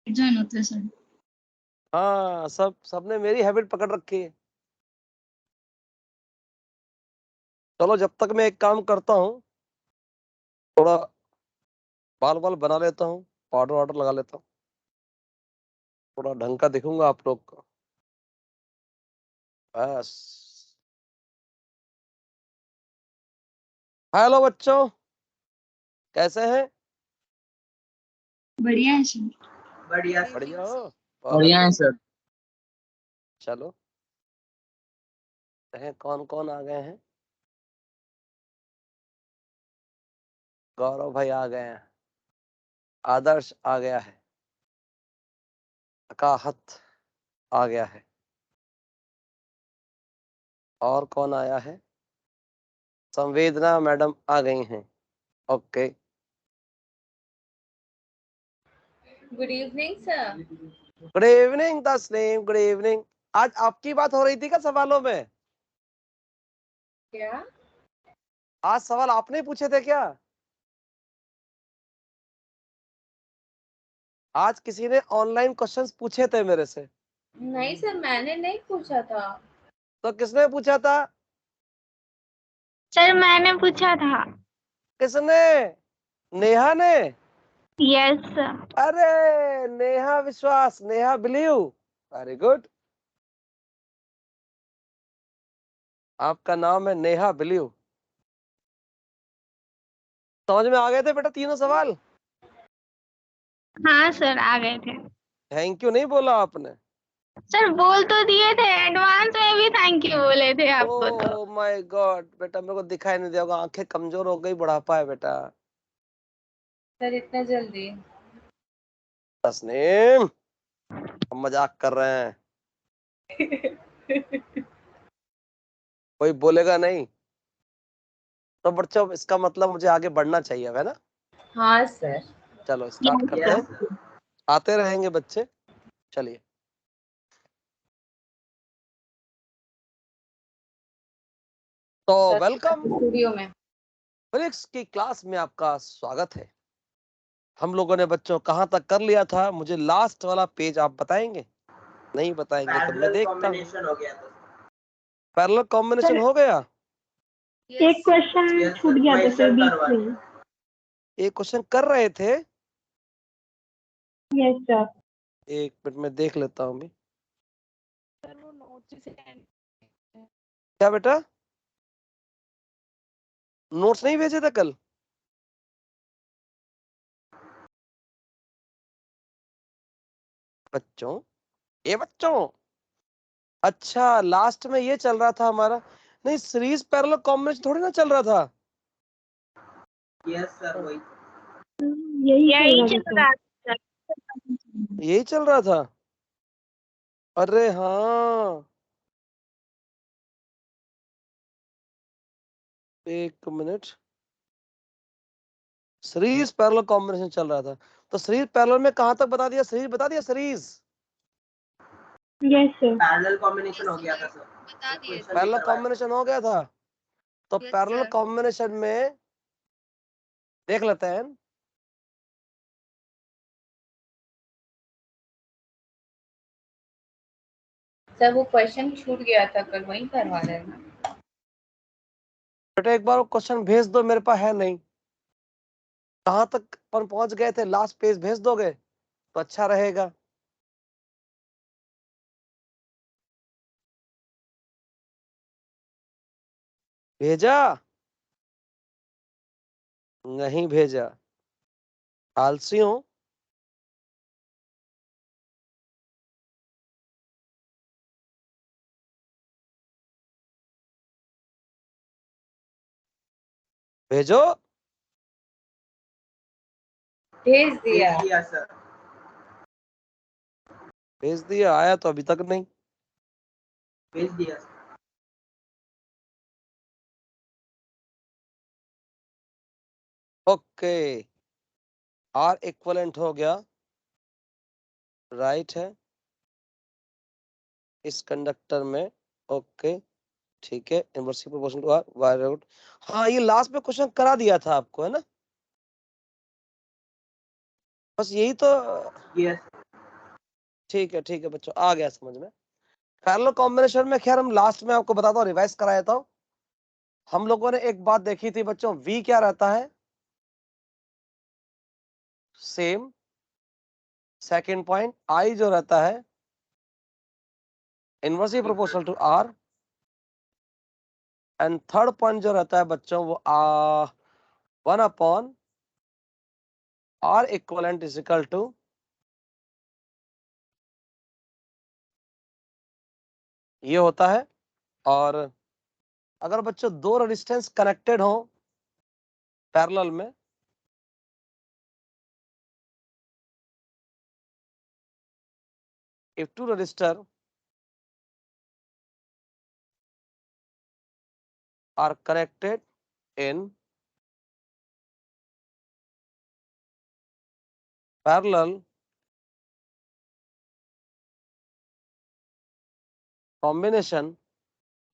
Join होते हैं sir. हाँ, सबने मेरी हैबिट पकड़ रखी है। चलो, जब तक मैं एक काम करता हूँ, थोड़ा बाल बना लेता हूँ, पाउडर वाउडर लगा लेता हूँ, थोड़ा ढंग का दिखूंगा आप लोग को। बस। हेलो बच्चों, कैसे हैं? बढ़िया है सर। बढ़िया हो? बढ़िया है सर। चलो, कौन कौन आ गए हैं? गौरव भाई आ गए हैं, आदर्श आ गया है, अकाहत आ गया है, और कौन आया है? संवेदना मैडम आ गई हैं। Okay, good evening sir. Good evening Tasneem, good evening. आज आपकी बात हो रही थी क्या सवालों में? क्या? आज सवाल आपने पूछे थे क्या? आज किसी ने ऑनलाइन क्वेश्चंस पूछे थे मेरे से? नहीं सर, मैंने नहीं पूछा था। तो किसने पूछा था? सर मैंने पूछा था। किसने? नेहा ने? Yes sir. अरे नेहा विश्वास, नेहा बिलीव, वेरी गुड। आपका नाम है नेहा बिलीव। समझ में आ गए थे बेटा तीनों सवाल? हाँ सर आ गए थे। थैंक यू नहीं बोला आपने? सर बोल तो दिए थे, एडवांस में भी थैंक यू बोले थे आपको तो। ओह माय गॉड, बेटा मेरे को दिखाई नहीं देगा, आंखें कमजोर हो गई, बुढ़ापा है बेटा। सर इतना जल्दी? तस्नीम, हम मजाक कर रहे हैं, कोई बोलेगा नहीं। तो बच्चों, इसका मतलब मुझे आगे बढ़ना चाहिए, है ना? हाँ सर। चलो स्टार्ट करते हैं, आते रहेंगे बच्चे। चलिए, तो वेलकम, स्टूडियो में। ब्रिक्स की क्लास में आपका स्वागत है। हम लोगों ने बच्चों कहाँ तक कर लिया था? मुझे लास्ट वाला पेज आप बताएंगे? नहीं बताएंगे तो मैं देखता हूँ। पैरेलल कॉम्बिनेशन हो गया। एक क्वेश्चन छूट गया था सर बीच में। एक क्वेश्चन कर रहे थे, यस सर। एक मिनट में देख लेता हूँ भी। क्या बेटा, नोट्स नहीं भेजे थे कल? बच्चों, ये बच्चों, अच्छा लास्ट में ये चल रहा था हमारा। नहीं, सीरीज पैरेलल कॉम्बिनेशन थोड़ी ना चल रहा था। यस सर, वही यही चल रहा था। यही चल रहा था। अरे हाँ, एक मिनट, सीरीज पैरेलल कॉम्बिनेशन चल रहा था। तो सीरीज पैरेलल में कहां तक बता दिया? सीरीज बता दिया, series yes sir. Parallel combination हो गया था सर। बता दिए। पैरेलल कॉम्बिनेशन हो गया था। तो Yes, पैरेलल sir. कॉम्बिनेशन में देख लेते हैं। सर वो क्वेश्चन छूट गया था कल, वही करवा रहे हैं। बेटा एक बार क्वेश्चन भेज दो, मेरे पास है नहीं। कहां तक अपन पहुंच गए थे? लास्ट पेज भेज दोगे तो अच्छा रहेगा। भेजा? नहीं भेजा, आलसी हूं। भेजो। भेज दिया। सर। भेज दिया, आया तो अभी तक नहीं। भेज दिया सर। ओके, आर इक्वलेंट हो गया, राइट है इस कंडक्टर में। ओके ठीक है, inversely proportional to R, Y root. हाँ, ये लास्ट में क्वेश्चन करा दिया था आपको, है ना? बस यही तो। यस ठीक है बच्चों, आ गया समझ में। पैरेलल कॉम्बिनेशन में खैर हम लास्ट में आपको बताता हूँ, रिवाइज कराया था। हम लोगों ने एक बात देखी थी बच्चों, V क्या रहता है, सेम। सेकंड पॉइंट, I जो रहता है inversely proportional to R। And third point जो रहता है बच्चों वो 1/R equivalent is equal to ये होता है। और अगर बच्चों दो रेजिस्टेंस कनेक्टेड हो पैरेलल में, if two resistor are connected in parallel combination,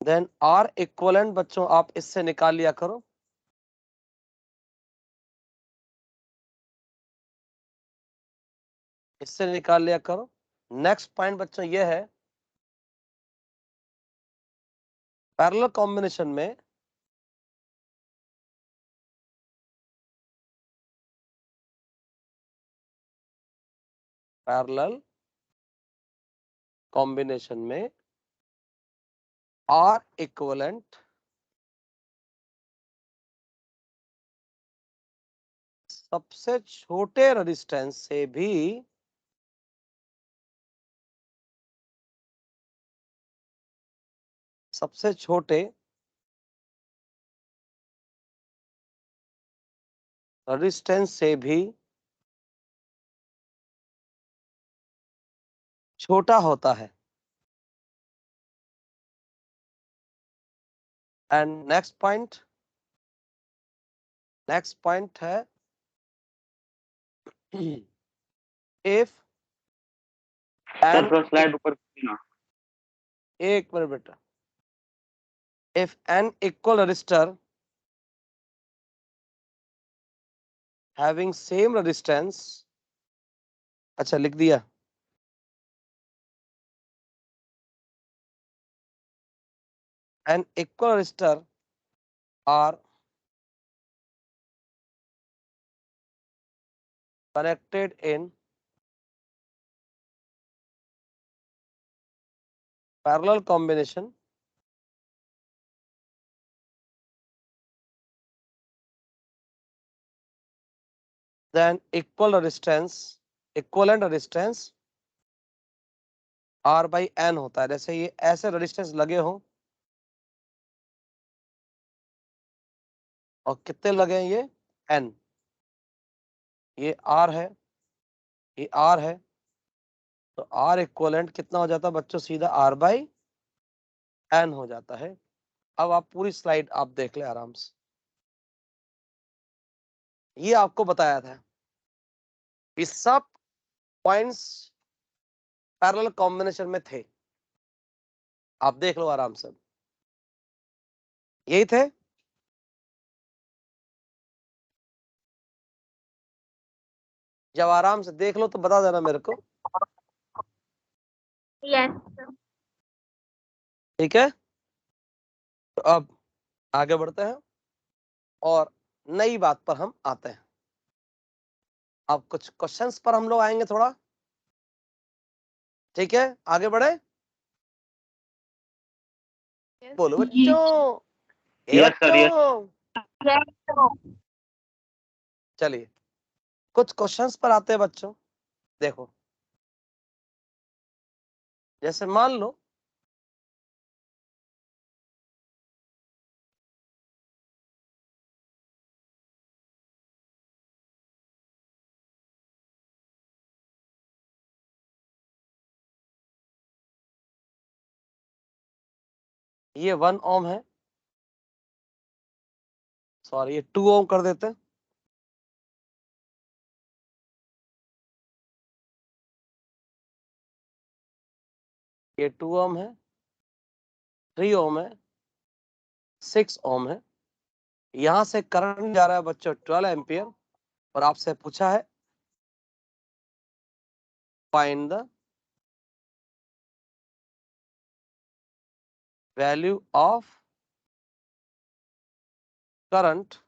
then R equivalent बच्चों आप इससे निकाल लिया करो। इससे निकाल लिया करो। नेक्स्ट पॉइंट बच्चों ये है, पैरेलल कॉम्बिनेशन में पैरेलल कॉम्बिनेशन में R इक्विवेलेंट सबसे छोटे रेजिस्टेंस से भी सबसे छोटे रेजिस्टेंस से भी छोटा होता है। एंड नेक्स्ट पॉइंट है if सर स्लाइड ऊपर ना, एक मिनट बेटा, if n equal resistor having same resistance, अच्छा लिख दिया, an equal resistor are connected in parallel combination, then equivalent resistance R by N होता है। जैसे ये ऐसे रेजिस्टेंस लगे हो और कितने लगे हैं, ये N, ये R है, ये R है, तो R इक्वलेंट कितना हो जाता है बच्चों, सीधा R by N हो जाता है। अब आप पूरी स्लाइड आप देख ले आराम से, ये आपको बताया था, ये सब पॉइंट्स पैरेलल कॉम्बिनेशन में थे, आप देख लो आराम से, यही थे। जब आराम से देख लो तो बता देना मेरे को, यस ठीक है। तो अब आगे बढ़ते हैं और नई बात पर हम आते हैं। अब कुछ क्वेश्चंस पर हम लोग आएंगे थोड़ा, ठीक है, आगे बढ़े, बोलो बच्चों, यस सर यस। बच्चों, चलिए कुछ क्वेश्चंस पर आते हैं बच्चों। देखो, जैसे मान लो ये 1 ओम है, सॉरी ये 2 ओम कर देते हैं, ये 2 ओम है, 3 ओम है, 6 ओम है। यहां से करंट जा रहा है बच्चों 12 एम्पियर, और आपसे पूछा है find the value of current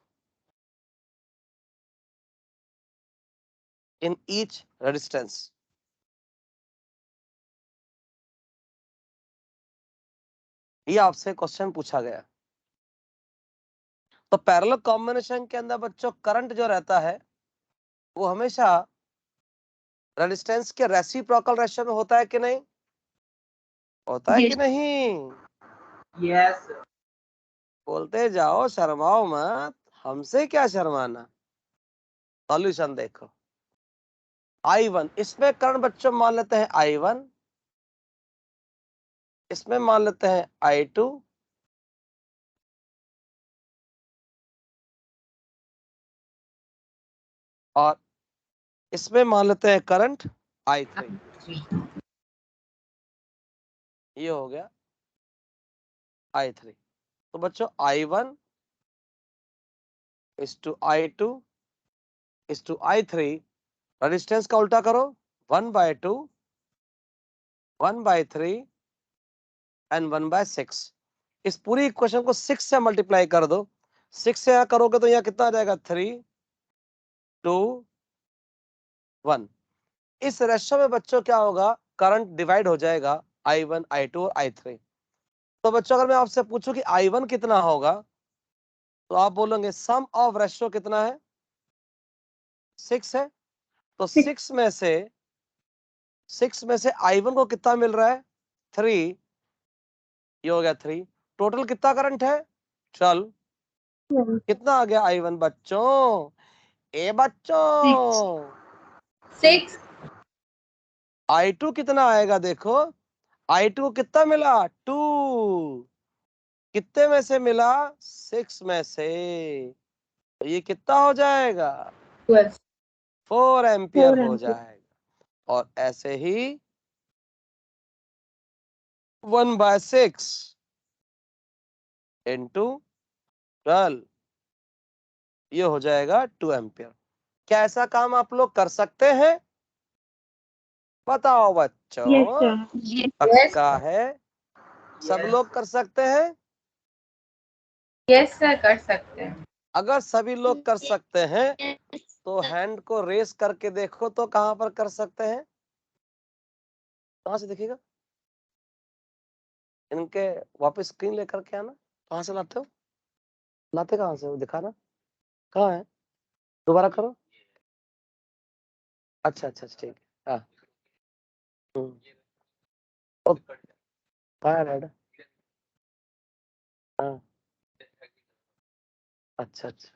in each resistance. ये आपसे क्वेश्चन पूछा गया। तो पैरेलल कॉम्बिनेशन के अंदर बच्चों करंट जो रहता है वो हमेशा रेजिस्टेंस के रेसिप्रोकल रेशियो में होता है कि नहीं? होता है कि नहीं? यस बोलते जाओ, शर्माओ मत, हमसे क्या शर्माना। सॉल्यूशन देखो, I1 इसमें करंट बच्चों मान लेते हैं I1, इसमें मान लेते हैं I2, और इसमें मान लेते हैं करंट I3। ये हो गया I3। तो बच्चों I1 is to I2 is to I3, resistance का उल्टा करो, 1/2, 1/3 एंड 1/6। इस पूरी इक्वेशन को 6 से मल्टीप्लाई कर दो। 6 से यहाँ करोगे तो यहाँ कितना आ जाएगा? 3, 2, 1। इस रेशियो में बच्चों क्या होगा? करंट डिवाइड हो जाएगा I1, I2 और I3। तो बच्चों अगर मैं आपसे पूछूं कि I1 कितना होगा, तो आप बोलोगे सम ऑफ रेशियो कितना है? 6 है। तो 6 में से I1 को कितना मिल रहा है? 3। ये हो गया 3। टोटल कितना करंट है? चल कितना आ गया I1 बच्चों? ए बच्चों 6 I2 कितना आएगा? देखो I2 को कितना मिला? 2। कितने में से मिला? 6 में से। तो ये कितना हो जाएगा? 12 4 एम्पियर हो जाएगा। और ऐसे ही 1/6 इंटू 12, ये हो जाएगा 2 एम्पियर। क्या ऐसा काम आप लोग कर सकते हैं? बताओ बच्चों। पक्का है? सब लोग कर सकते हैं? यस सर कर सकते हैं। अगर सभी लोग कर सकते हैं तो हैंड को रेस करके देखो तो कहां पर कर सकते हैं? कहां से दिखेगा? इनके वापस स्क्रीन लेकर के आना। कहां से लाते हो? लाते कहां से हो? दिखाना कहाँ है? दोबारा करो। अच्छा अच्छा अच्छा, ठीक है। हाँ ओ, कहाँ है रेड? हाँ अच्छा अच्छा,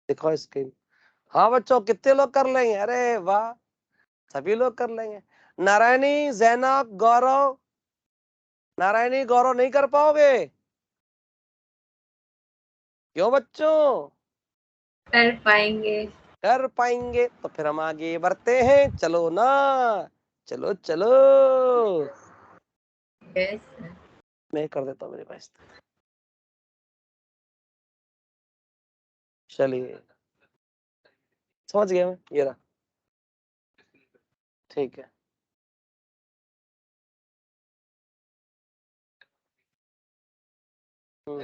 दिखाओ स्क्रीन। हाँ बच्चों, कितने लोग कर लेंगे? अरे वाह, सभी लोग कर लेंगे। नारायणी, जैनब, गौरव। नारायणी, गौरव नहीं कर पाओगे? क्यों बच्चों? कर पाएंगे। कर पाएंगे तो फिर हम आगे बढ़ते हैं। चलो ना, चलो चलो। Yes sir. मैं कर देता हूँ मेरे पास। चलिए, समझ गया मैं। ये रहा, ठीक है।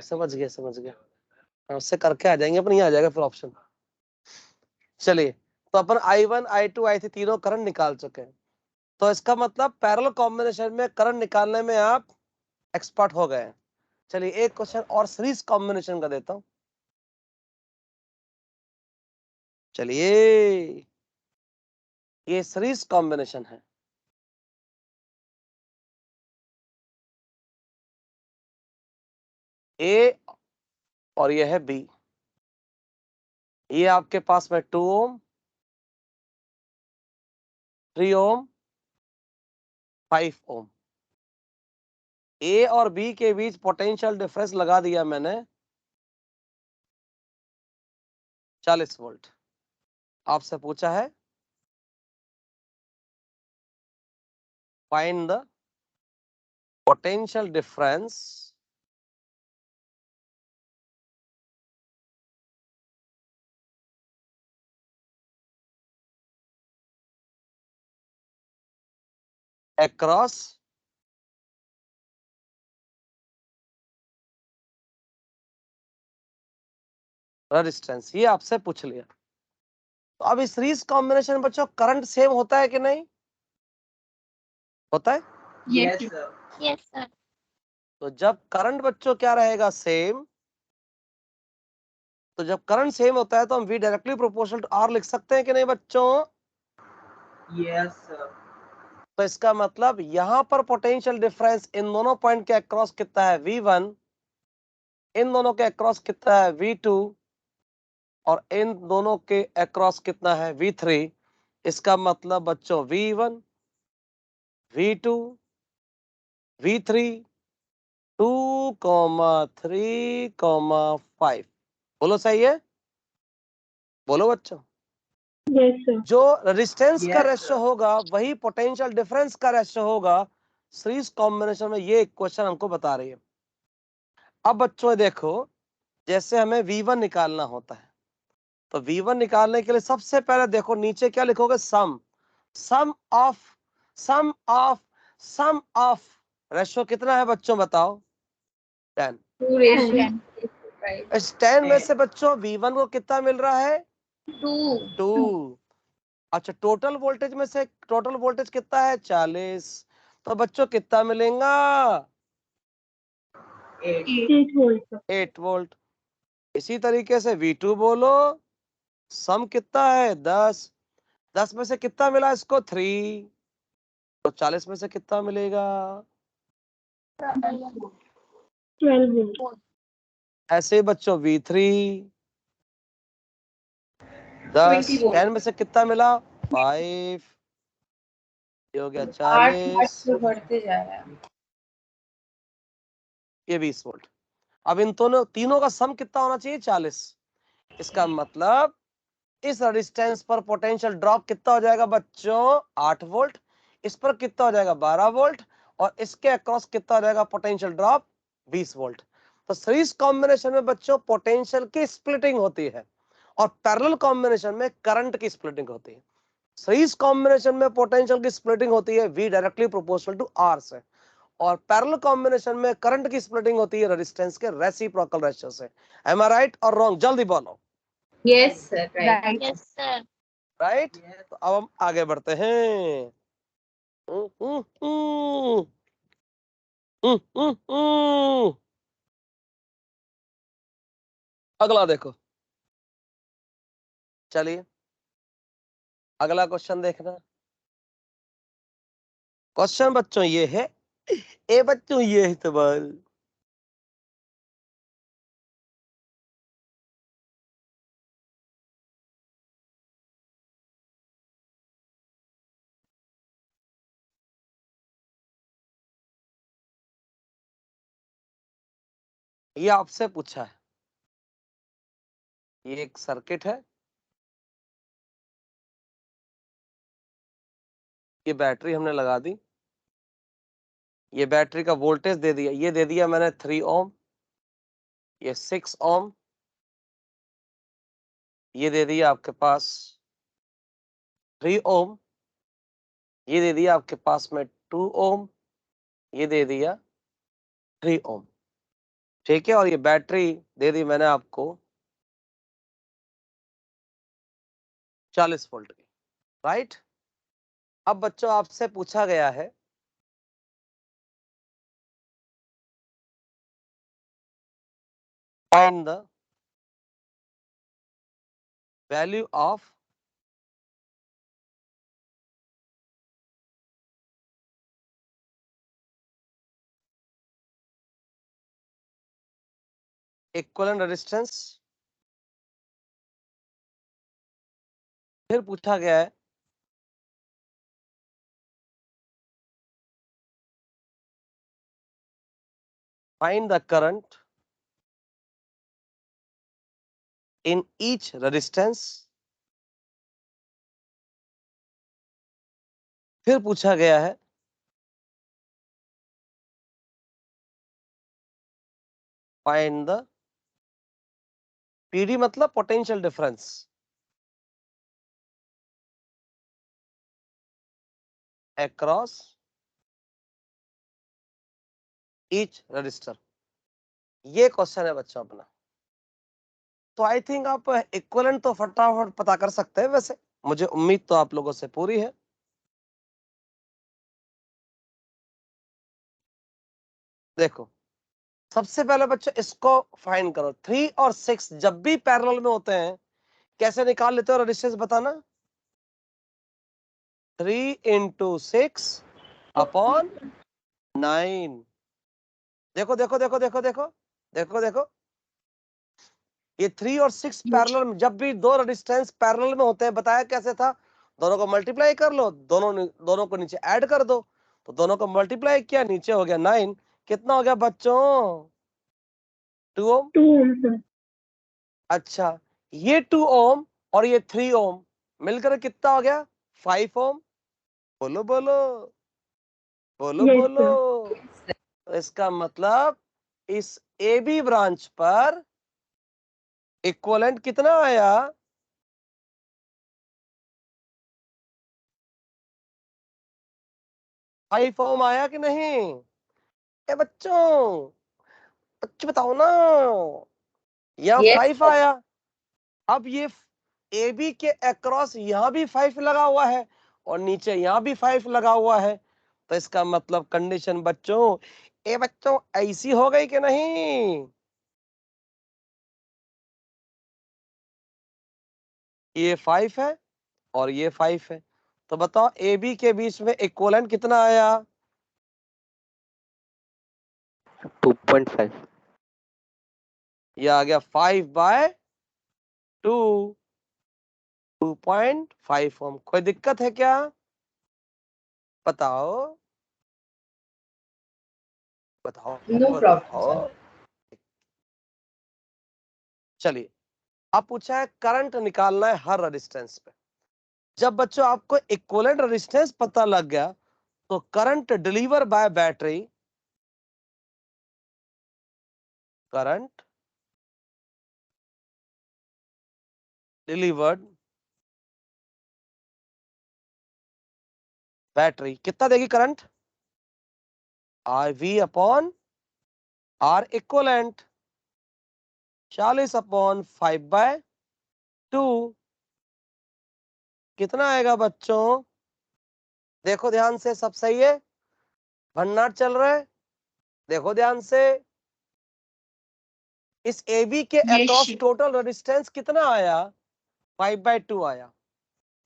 समझ गया समझ गया। हाँ, उससे करके आ जाएंगे अपन, ये आ जाएगा फिर ऑप्शन। चलिए, तो अपन I1, I2, I3 तीनों करंट निकाल चुके हैं। तो इसका मतलब पैरेलल कॉम्बिनेशन में करंट निकालने में आप एक्सपर्ट हो गए हैं। चलिए, एक क्वेश्चन और सीरीज कॉम्बिनेशन का देता हूं। चलिए, ये सीरीज कॉम्बिनेशन है। ए और ये है बी। ये आपके पास में 2 ओम, 3 ओम, 5 ओम। ए और बी के बीच पोटेंशियल डिफरेंस लगा दिया मैंने 40 वोल्ट। आपसे पूछा है find the potential difference across resistance, ये आपसे पूछ लिया। तो अब इस सीरीज कॉम्बिनेशन में बच्चों करंट सेम होता है कि नहीं होता है? Yes, sir. Yes sir. तो जब करंट बच्चों क्या रहेगा सेम, तो जब करंट सेम होता है तो हम V directly proportional to R लिख सकते हैं कि नहीं बच्चों? Yes, sir. तो इसका मतलब यहां पर पोटेंशियल डिफरेंस इन दोनों पॉइंट के अक्रॉस कितना है V1, इन दोनों के अक्रॉस कितना है V2 और इन दोनों के अक्रॉस कितना है V3। इसका मतलब बच्चों V1 V2 V3 2,3,5। बोलो सही है? बोलो बच्चों। Yes sir. जो रेजिस्टेंस का Yes, रेशियो sir. होगा वही पोटेंशियल डिफरेंस का रेशियो होगा। सीरीज कॉम्बिनेशन में ये क्वेश्चन हमको बता रही है। अब बच्चों देखो, जैसे हमें V1 निकालना होता है, तो V1 निकालने के लिए सबसे पहले देखो नीचे क्या लिखोगे, sum sum of sum of sum of ratio कितना है बच्चों बताओ? 10। 2:5. इस 10 में से बच्चों V1 को कितना मिल रहा है? 2. 2। अच्छा, टोटल वोल्टेज में से टोटल वोल्टेज कितना है? 40। तो बच्चों कितना मिलेगा? 8. 8 वोल्ट। 8 वोल्ट। इसी तरीके से V2 बोलो, सम कितना है? 10। 10 में से कितना मिला इसको? 3। तो 40 में से कितना मिलेगा? 12 वोल्ट। ऐसे ही बच्चों V3 10 20 वोल्ट. 10 में से कितना मिला? 5। ये हो गया 8 40, से बढ़ते जा रहा है. ये 20 वोल्ट। अब इन दोनों तीनों का सम कितना होना चाहिए? 40। इसका मतलब इस रेजिस्टेंस पर पोटेंशियल ड्रॉप कितना हो जाएगा बच्चों? 8 वोल्ट। इस पर कितना हो जाएगा? 12 वोल्ट। और इसके अक्रॉस कितना हो जाएगा पोटेंशियल ड्रॉप? 20 वोल्ट। तो सीरीज कॉम्बिनेशन में बच्चों पोटेंशियल की स्प्लिटिंग होती है और पैरेलल कॉम्बिनेशन में करंट की स्प्लिटिंग होती है। सीरीज कॉम्बिनेशन में पोटेंशियल की स्प्लिटिंग होती है V directly proportional to R से, और पैरेलल कॉम्बिनेशन में करंट की स्प्लिटिंग होती है रेजिस्टेंस के रेसिप्रोकल रेशियो से। एम आई राइट और रॉन्ग? जल्दी बोलो। Yes, sir. Right. Yes sir. Right. Yes. तो अब हम आगे बढ़ते हैं। हम्म, हम्म, हम्म, हम्म। अगला देखो, चलिए अगला क्वेश्चन देखना। क्वेश्चन बच्चों ये है, ए बच्चों ये है सवाल। ये आपसे पूछा है, ये एक सर्किट है, ये बैटरी हमने लगा दी, ये बैटरी का वोल्टेज दे दिया, ये दे दिया मैंने 3 ओम, ये 6 ओम, ये दे दिया आपके पास 3 ओम, ये दे दिया आपके पास में 2 ओम, ये दे दिया 3 ओम। ठीक है, और ये बैटरी दे दी मैंने आपको 40 वोल्ट की। राइट। अब बच्चों आपसे पूछा गया है find the value of equivalent resistance. फिर पूछा गया है find the current in each resistance. फिर पूछा गया है फाइंड द पीडी मतलब potential difference across each resistor. ये क्वेश्चन है बच्चों अपना। तो आई थिंक आप इक्विवेलेंट तो फटाफट पता कर सकते हैं। वैसे मुझे उम्मीद तो आप लोगों से पूरी है। देखो सबसे पहले बच्चों इसको फाइंड करो। 3 और 6 जब भी पैरेलल में होते हैं कैसे निकाल लेते हो रेजिस्टेंस बताना। 3 into 6 अपॉन 9। देखो देखो देखो देखो देखो देखो देखो ये 3 और 6 पैरेलल में, जब भी दो रेजिस्टेंस पैरेलल में होते हैं बताया कैसे था, दोनों को मल्टीप्लाई कर लो, दोनों को नीचे ऐड कर दो, तो दोनों को मल्टीप्लाई किया, नीचे हो गया 9। कितना हो गया बच्चों? 2 ओम। 2 ohm. अच्छा ये 2 ओम और ये 3 ओम मिलकर कितना हो गया? 5 ओम। बोलो बोलो बोलो Yes, बोलो। sir. तो इसका मतलब इस ए बी ब्रांच पर इक्विवेलेंट कितना आया? 5 ओम आया कि नहीं? ए बच्चों बच्चे बताओ ना। यहाँ Yes, 5 sir. आया। अब ये ए बी के अक्रॉस यहाँ भी 5 लगा हुआ है और नीचे यहाँ भी 5 लगा हुआ है। तो इसका मतलब कंडीशन बच्चों, ए बच्चों ऐसी हो गई कि नहीं? ये 5 है और ये 5 है, तो बताओ ए बी के बीच में इक्विवेलेंट कितना आया? 2.5। ये आ गया 5/2, 2.5 ओम। कोई दिक्कत है क्या? बताओ बताओ No problem, बताओ। sir. चलिए अब पूछा है करंट निकालना है हर रेजिस्टेंस पे। जब बच्चों आपको इक्विवेलेंट रेजिस्टेंस पता लग गया तो current deliver by battery, current delivered battery कितना देगी current? IV upon R equivalent 40/5/2। कितना आएगा बच्चों? देखो ध्यान से, सब सही है? भन्नाट चल रहा है? देखो ध्यान से, इस AB के Yes, across sir. Total resistance कितना आया? 5/2 आया।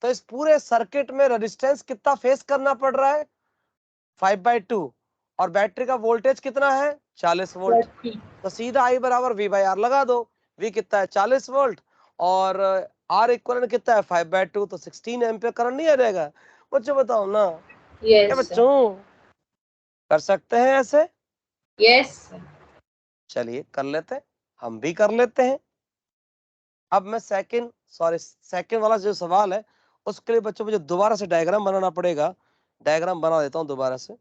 तो इस पूरे सर्किट में रेजिस्टेंस कितना फेस करना पड़ रहा है? 5/2। और बैटरी का वोल्टेज कितना है? 40 वोल्ट। 30. तो सीधा I बराबर V/R लगा दो। V कितना है? 40 वोल्ट। और R इक्विवेलेंट कितना है? 5/2। तो 16 एम्पीयर करंट नहीं आ जाएगा? बच्चों बताओ ना। Yes, sir. बच्चों कर सकते हैं ऐसे? Yes, sir. चलिए कर लेते हैं, हम भी कर लेते हैं। अब मैं सेकंड वाला जो सवाल है उसके लिए बच्चों मुझे दोबारा से डायग्राम बनाना पड़ेगा। डायग्राम बना देता हूं दोबारा से।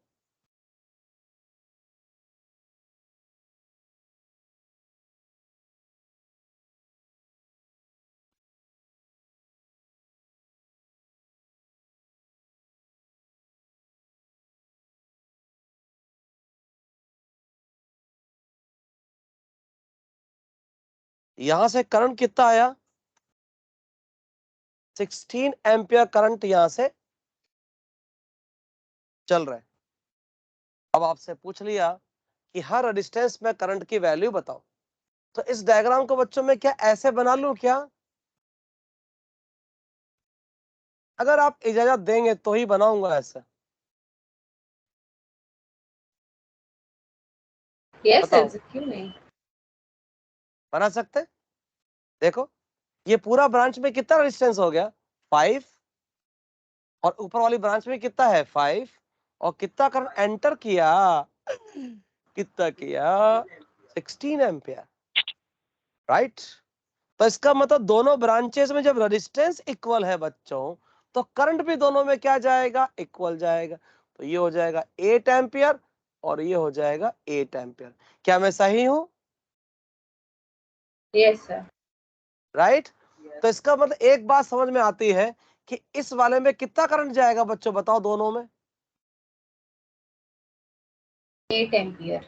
यहां से करंट कितना आया? 16 एम्पियर करंट यहां से चल रहा है। अब आपसे पूछ लिया कि हर रेजिस्टेंस में करंट की वैल्यू बताओ, तो इस डायग्राम को बच्चों में क्या ऐसे बना लूं क्या? अगर आप इजाजत देंगे तो ही बनाऊंगा ऐसे। Yes, बताओ sir. क्यों नहीं? बना सकते? देखो ये पूरा ब्रांच में कितना रेजिस्टेंस हो गया? 5। और ऊपर वाली ब्रांच में कितना है? 5। और कितना करंट एंटर किया? कितना किया? 16 एम्पियर, राइट। तो इसका मतलब दोनों ब्रांचेस में जब रेजिस्टेंस इक्वल है बच्चों, तो करंट भी दोनों में क्या जाएगा? इक्वल जाएगा। तो ये हो जाएगा 8 एम्पियर और ये हो जाएगा 8 एम्पियर। क्या मैं सही हूं? Yes, sir. राइट। तो इसका मतलब एक बात समझ में आती है कि इस वाले में कितना करंट जाएगा बच्चों बताओ दोनों में? 8 ampere.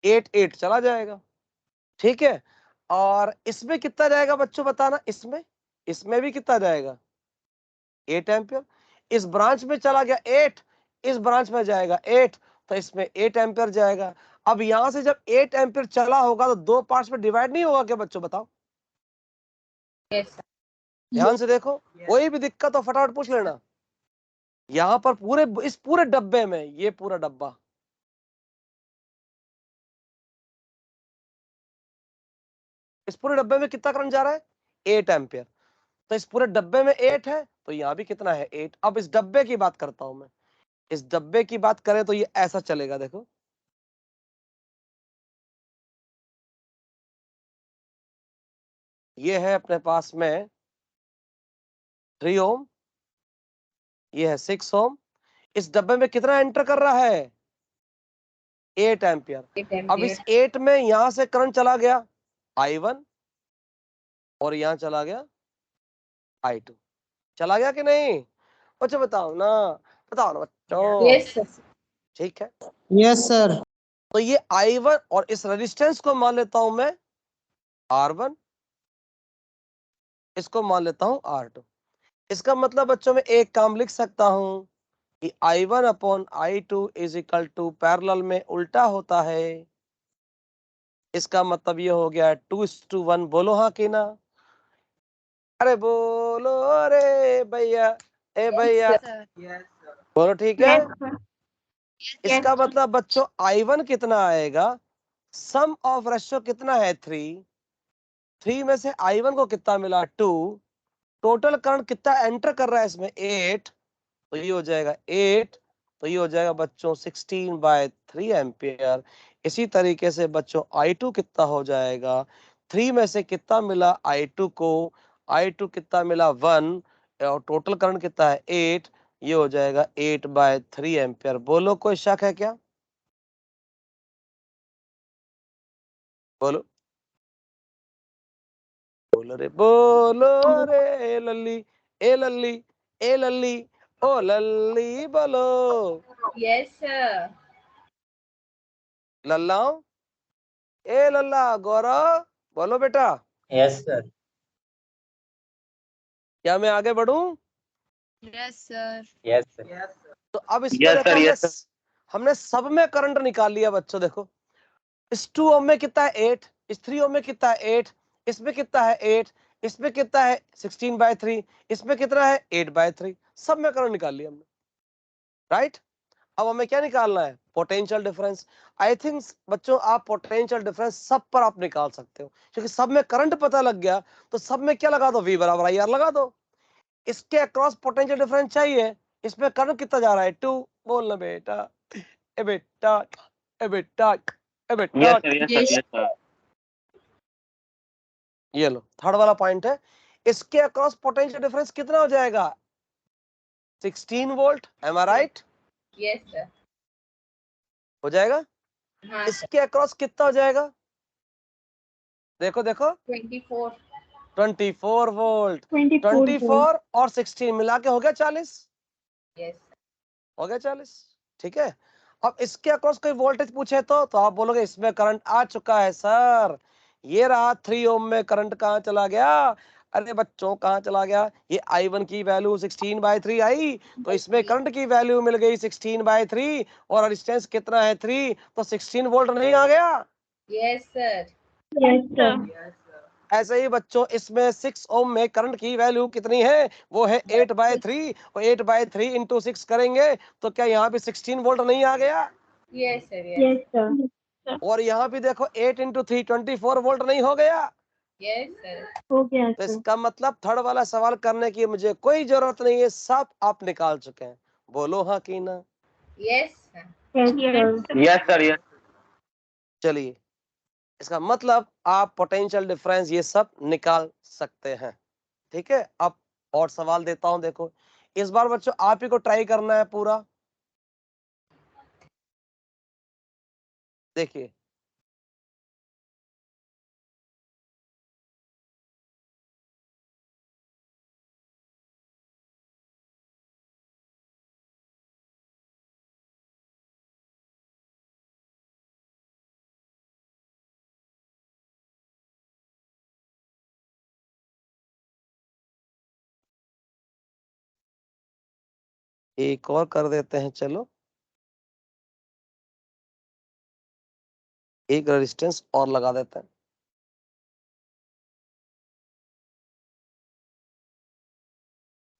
8 8 चला जाएगा। ठीक है। और इसमें कितना जाएगा बच्चों बताना, इसमें भी कितना जाएगा 8 एम्पियर। इस ब्रांच में चला गया 8, इस ब्रांच में जाएगा 8, तो इसमें 8 एम्पियर जाएगा। अब यहां से जब 8 एम्पियर चला होगा तो दो पार्ट्स में डिवाइड नहीं होगा क्या बच्चों, बताओ। Yes sir. ध्यान से देखो, कोई भी दिक्कत हो फटाफट पूछ लेना। यहाँ पर इस पूरे डब्बे में, ये पूरा डब्बा, इस पूरे डब्बे में कितना करंट जा रहा है 8 एम्पियर। तो इस पूरे डब्बे में 8 है, तो यहाँ भी कितना है 8। अब इस डब्बे की बात करता हूं मैं, इस डब्बे की बात करें तो ये ऐसा चलेगा, देखो ये है अपने पास में 3 ओम, ये है 6 ओम। इस डब्बे में कितना एंटर कर रहा है 8 एम्पियर। 8 अब इस एम्पियर। 8 में यहां से करंट चला गया I1 और यहां चला गया I2। चला गया कि नहीं बच्चों, बताओ ना बच्चों। Yes sir. ठीक है, यस सर। तो ये I1 और इस रेजिस्टेंस को मान लेता हूं मैं R1, इसको मान लेता हूं R2। इसका मतलब बच्चों में एक काम लिख सकता हूं कि I1 upon I2 is equal to parallel में उल्टा होता है। इसका मतलब ये हो गया 2:1। बोलो हाँ कि ना, अरे बोलो रे भैया, ए भैया यस सर। Yes sir. बोलो ठीक है। Yes, sir. इसका मतलब बच्चों I1 कितना आएगा, सम ऑफ रेशियो कितना है 3 में से I1 को कितना मिला 2, टोटल करंट कितना एंटर कर रहा है इसमें 8, तो ये हो जाएगा 8, तो ये हो जाएगा बच्चों 16/3 एम्पियर। इसी तरीके से बच्चों I2 कितना हो जाएगा, 3 में से कितना मिला I2 को, I2 कितना मिला 1, और टोटल करंट कितना है 8, ये हो जाएगा 8/3 एम्पियर। बोलो कोई शक है क्या, बोलो बोलो रे लल्ली, ए लल्ली, ए लल्ली, ओ लल्ली बोलो, यस सर। लल्ला, ए लल्ला गौरव बोलो बेटा, यस सर। क्या मैं आगे बढ़ूं। Yes sir. Yes sir. Yes sir. तो अब इसमें यस देखो सर, हमने यस सर। हमने सब में करंट निकाल लिया बच्चों। देखो इस 2 ओम में कितना है 8, इस 3 ओम में कितना है 8, इसमें कितना है 8, इसमें कितना है 16/3, इसमें कितना है 8/3, सब में करंट निकाल लिया हमने, राइट। अब हमें क्या निकालना है पोटेंशियल डिफरेंस। आई थिंक बच्चों आप पोटेंशियल डिफरेंस सब पर आप निकाल सकते हो, क्योंकि सब में करंट पता लग गया तो सब में क्या लगा दो, V बराबर IR लगा दो। इसके अक्रॉस पोटेंशियल डिफरेंस चाहिए, इसमें करंट कितना जा रहा है 2। बोलना बेटा, ए बेटा, ए बेटा, ए बेटा। Yes sir, yes sir, yes sir. ये लो थर्ड वाला पॉइंट है, इसके अक्रॉस पोटेंशियल डिफरेंस कितना हो जाएगा 16 volt, M I right, yes sir. हो जाएगा। हाँ सर। इसके अक्रॉस कितना हो जाएगा, देखो देखो 24। 24 वोल्ट, 24 volt. 24 और 16 मिला के हो गया 40, यस हो गया 40। ठीक है, अब इसके अक्रॉस कोई वोल्टेज पूछे तो आप बोलोगे इसमें करंट आ चुका है सर, ये रहा 3 ओम में करंट कहाँ चला गया। अरे बच्चों कहाँ चला गया, ये I1 की वैल्यू 16/3 आई, तो इसमें करंट की वैल्यू मिल गई 16/3, और रेजिस्टेंस कितना है 3, तो 16 वोल्ट नहीं आ गया। Yes sir. Yes, sir. Yes sir. ऐसे ही बच्चों इसमें 6 ओम में करंट की वैल्यू कितनी है, वो है 8/3, और 8/3 इंटू 6 करेंगे तो क्या यहाँ पे 16 वोल्ट नहीं आ गया। Yes sir. Yes, sir. और यहाँ भी देखो 8 इंटू 3 24 वोल्ट नहीं हो गया। Yes sir. हो गया तो sir. इसका मतलब थर्ड वाला सवाल करने की मुझे कोई जरूरत नहीं है, सब आप निकाल चुके हैं। बोलो हाँ कि ना। Yes sir. Yes, sir. Yes sir, yes. चलिए, इसका मतलब आप पोटेंशियल डिफरेंस ये सब निकाल सकते हैं। ठीक है, अब और सवाल देता हूं, देखो इस बार बच्चों आप ही को ट्राई करना है पूरा। देखिए एक और कर देते हैं, चलो एक रेजिस्टेंस और लगा देते हैं।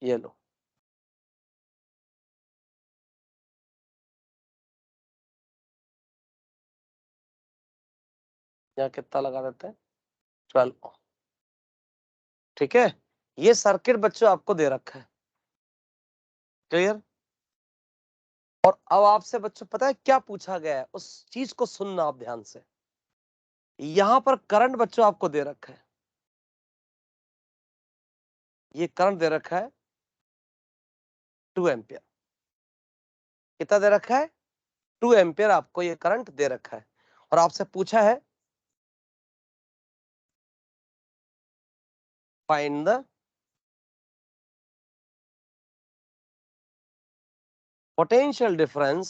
ये लो, यहाँ कितना लगा देते हैं, 12 ओम। ठीक है, ये सर्किट बच्चों आपको दे रखा है, क्लियर। और अब आपसे बच्चों पता है क्या पूछा गया है, उस चीज को सुनना आप ध्यान से। यहां पर करंट बच्चों आपको दे रखा है, ये करंट दे रखा है 2 एम्पियर। कितना दे रखा है, 2 एम्पियर आपको ये करंट दे रखा है। और आपसे पूछा है find the potential difference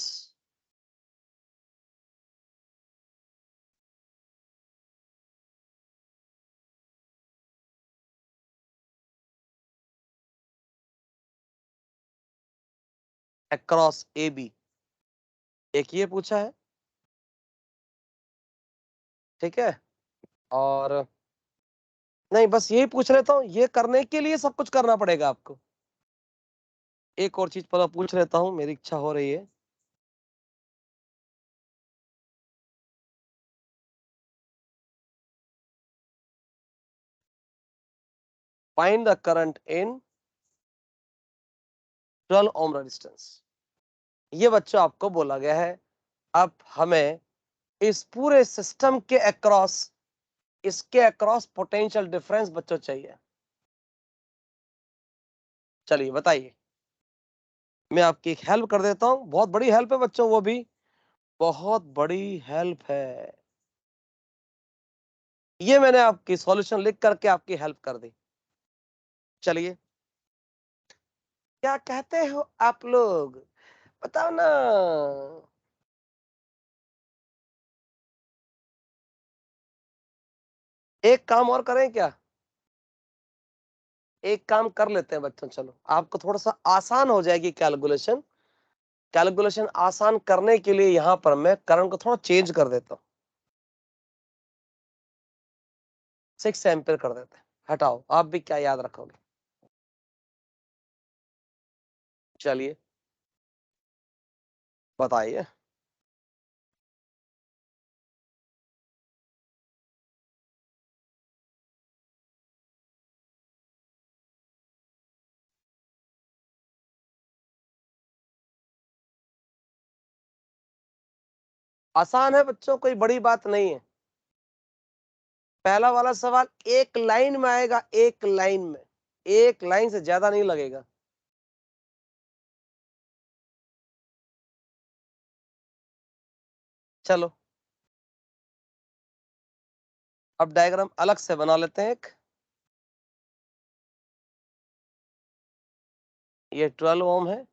across A B, एक ये पूछा है, ठीक है। और नहीं, बस यही पूछ लेता हूँ, ये करने के लिए सब कुछ करना पड़ेगा आपको। एक और चीज पहले पूछ लेता हूँ, मेरी इच्छा हो रही है। Find the current in 12 ohm resistance, ये बच्चों आपको बोला गया है। अब हमें इस पूरे सिस्टम के अक्रॉस, इसके अक्रॉस पोटेंशियल डिफरेंस बच्चों चाहिए। चलिए बताइए, मैं आपकी एक हेल्प कर देता हूँ, बहुत बड़ी हेल्प है बच्चों, वो भी बहुत बड़ी हेल्प है। ये मैंने आपकी सॉल्यूशन लिख करके आपकी हेल्प कर दी। चलिए, क्या कहते हो आप लोग, बताओ ना। एक काम और करें क्या, एक काम कर लेते हैं बच्चों, चलो आपको थोड़ा सा आसान हो जाएगी कैलकुलेशन। कैलकुलेशन आसान करने के लिए यहां पर मैं करंट को थोड़ा चेंज कर देता हूं, 6 एम्पियर कर देते हैं। हटाओ, आप भी क्या याद रखोगे। चलिए बताइए। आसान है बच्चों, कोई बड़ी बात नहीं है। पहला वाला सवाल एक लाइन में आएगा, एक लाइन में, एक लाइन से ज्यादा नहीं लगेगा। चलो अब डायग्राम अलग से बना लेते हैं एक। ये 12 ओम है,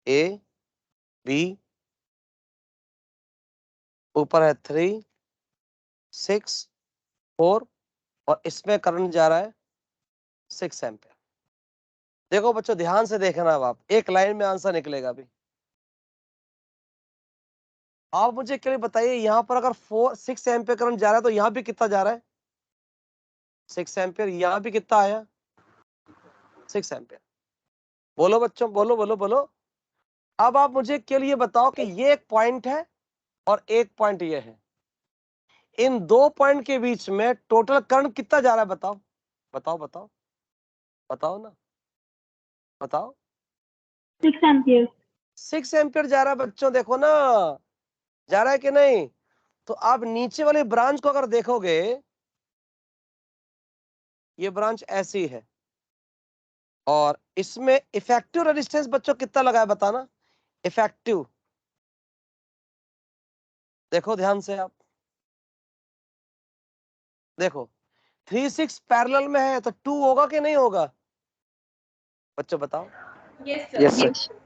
ए बी, ऊपर है 3 6 4, और इसमें करंट जा रहा है 6 एम्पियर। देखो बच्चों ध्यान से देखना, अब आप एक लाइन में आंसर निकलेगा अभी। आप मुझे क्या बताइए, यहाँ पर अगर 6 एम्पियर करंट जा रहा है तो यहाँ भी कितना जा रहा है, 6 एम्पियर। यहाँ भी कितना आया, 6 एम्पियर। बोलो बच्चों, बोलो बोलो बोलो। अब आप मुझे के लिए बताओ कि ये एक पॉइंट है और एक पॉइंट ये है, इन दो पॉइंट के बीच में टोटल करंट कितना जा रहा है, बताओ बताओ बताओ बताओ ना, बताओ। 6 एम्पियर। 6 एम्पियर जा रहा है बच्चों, देखो ना, जा रहा है कि नहीं। तो आप नीचे वाली ब्रांच को अगर देखोगे, ये ब्रांच ऐसी है, और इसमें इफेक्टिव रेजिस्टेंस बच्चों कितना लगा है बताना, इफेक्टिव। देखो ध्यान से आप, देखो 3 6 पैरेलल में है तो 2 होगा कि नहीं होगा, बच्चों बताओ। Yes yes sir. सर।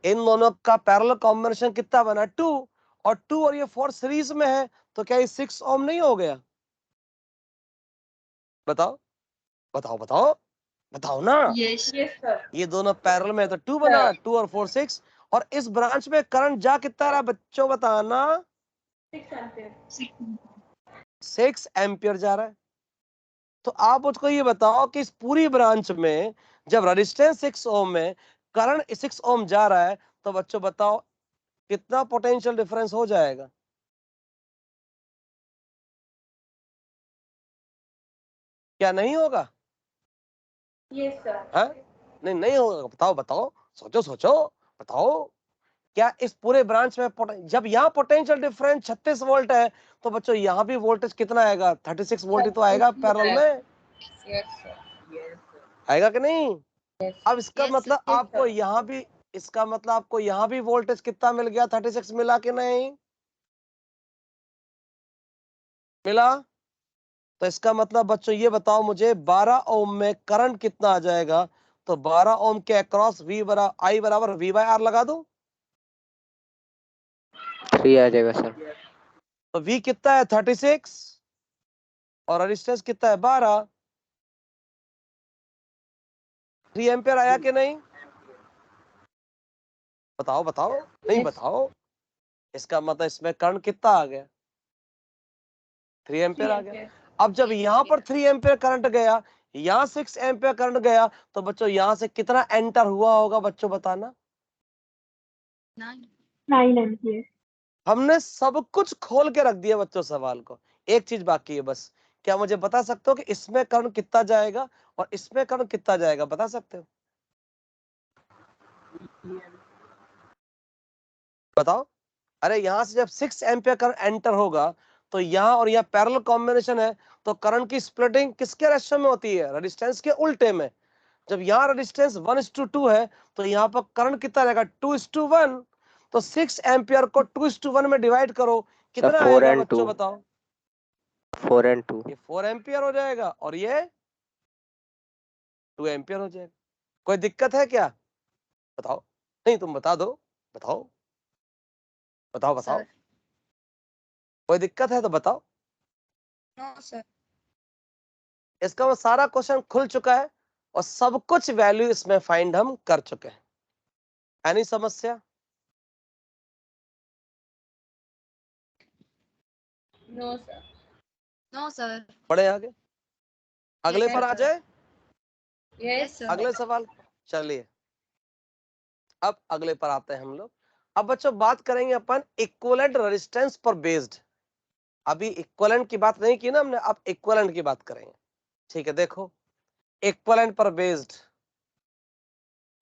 इन दोनों का पैरेलल कॉम्बिनेशन कितना बना, 2। और 2 और ये 4 सीरीज में है, तो क्या ये 6 ओम नहीं हो गया? बताओ बताओ बताओ बताओ ना। Yes sir. ये दोनों पैरेलल में है तो 2 बना, 2 और 4 6। और इस ब्रांच में करंट जा कितना रहा बच्चों बताना? 6 एम्पियर जा रहा है। तो आप मुझको ये बताओ कि इस पूरी ब्रांच में जब रेजिस्टेंस 6 ओम में करंट 6 ओम जा रहा है, तो बच्चों बताओ कितना पोटेंशियल डिफरेंस हो जाएगा? क्या नहीं होगा? Yes sir. हाँ? नहीं नहीं होगा, बताओ बताओ, सोचो सोचो, बताओ। क्या इस पूरे ब्रांच में जब यहाँ पोटेंशियल डिफरेंस 36 वोल्ट है, तो बच्चों यहाँ भी वोल्टेज कितना आएगा? 36 वोल्ट ही तो आएगा पैरेलल में, यस सर। आएगा कि नहीं? अब इसका Yes, मतलब yes, आपको sir. यहाँ भी, इसका मतलब आपको यहाँ भी वोल्टेज कितना मिल गया? 36 मिला कि नहीं मिला? तो इसका मतलब बच्चों ये बताओ मुझे 12 ओम में करंट कितना आ जाएगा? तो 12 ओम के अक्रॉस आई बराबर V/R लगा दो। 3 आ जाएगा सर। तो V कितना है? 36 और रेजिस्टेंस कितना है? 12। 3 एम्पियर आया कि नहीं? बताओ बताओ, नहीं Yes. बताओ। इसका मतलब इसमें करंट कितना आ गया? 3 एम्पियर आ गया। Yes. अब जब यहाँ पर 3 एम्पियर करंट गया, यहाँ 6 एम्पियर करंट गया, तो बच्चों यहाँ से कितना एंटर हुआ होगा बच्चों बताना? 9 एम्पियर। हमने सब कुछ खोल के रख दिया बच्चों सवाल को। एक चीज बाकी है बस, क्या मुझे बता सकते हो कि इसमें करंट कितना जाएगा और इसमें करंट कितना जाएगा? बता सकते हो? बताओ। अरे यहाँ से जब 6 एम्पियर करंट एंटर होगा, तो यहाँ और यहाँ पैरेलल कॉम्बिनेशन है, तो करंट की स्प्लिटिंग किसके रेशियो में होती है? रेजिस्टेंस के उल्टे में। जब यहाँ रेजिस्टेंस 1:2 है, तो यहाँ पर करंट कितना रहेगा? 2:1। तो 6 एम्पियर को 2:1 में डिवाइड करो, सर कितना 4 आएगा and 2, बच्चों बताओ? 4 and 2। ये 4 एम्पियर हो जाएगा और ये 2 एम्पियर हो जाएगा। कोई दिक्कत है क्या? बताओ। नहीं तुम बता दो, बताओ बताओ बताओ। कोई दिक्कत है तो बताओ। No sir. इसका वो सारा क्वेश्चन खुल चुका है और सब कुछ वैल्यू इसमें फाइंड हम कर चुके हैं। एनी समस्या? No, sir. No sir. बड़े आगे अगले Yes, पर आ sir. जाए, Yes, sir. अगले सवाल। चलिए अब अगले पर आते हैं हम लोग। अब बच्चों बात करेंगे अपन इक्विवेलेंट रेजिस्टेंस पर बेस्ड। अभी इक्विवेलेंट की बात नहीं की ना हमने, अब इक्विवेलेंट की बात करेंगे। ठीक है, देखो इक्विवेलेंट पर बेस्ड